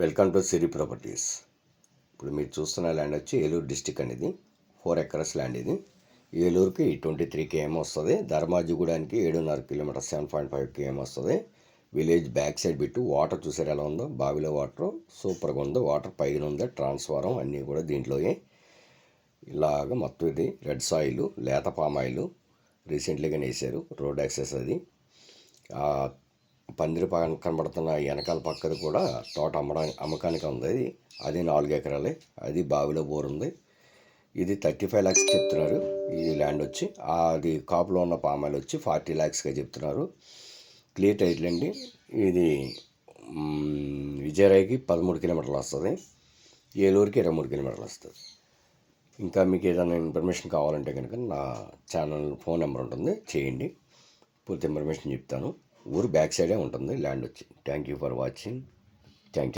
Welcome to Siri properties. ఇప్పుడు మీరు చూస్తున్న ల్యాండ్ వచ్చి ఏలూరు డిస్టిక్ అనేది 4 ఎకరస్ ల్యాండ్. ఇది ఏలూరుకి 23 km వస్తుంది. ధర్మాజిగూడానికి 7.5 km 7.5 km వస్తుంది. Village back side bit. Water చూసారు ఎలా ఉందో, బావిలో వాటర్ సూపర్గా ఉందో. వాటర్ పైన ఉందో, ట్రాన్స్ఫారం అన్నీ కూడా దీంట్లోనే. ఇలాగ మొత్తం ఇది రెడ్ సాయిల్, లేత పామాయిల్ రీసెంట్లీగా వేసారు. రోడ్ యాక్సెస్ అది. పందిరి పక్కన కనబడుతున్న వెనకాల పక్కది కూడా తోట అమ్మకానికి ఉంది. అది 4 ఎకరాలే. అది బావిలో బోర్ ఉంది. ఇది 35 lakhs చెప్తున్నారు ఈ ల్యాండ్ వచ్చి. అది కాపులో ఉన్న పామాయిల్ వచ్చి 40 lakhsగా చెప్తున్నారు. క్లియర్ టైటిల్ అండి. ఇది విజయరాయ్కి 13 kilometers వస్తుంది. ఏలూరుకి 23 kilometers వస్తుంది. ఇంకా మీకు ఏదైనా ఇన్ఫర్మేషన్ కావాలంటే కనుక నా ఛానల్ ఫోన్ నెంబర్ ఉంటుంది, చేయండి. పూర్తి ఇన్ఫర్మేషన్ చెప్తాను. ఊరు బ్యాక్ సైడే ఉంటుంది ల్యాండ్ వచ్చి. Thank you for watching. Thank you.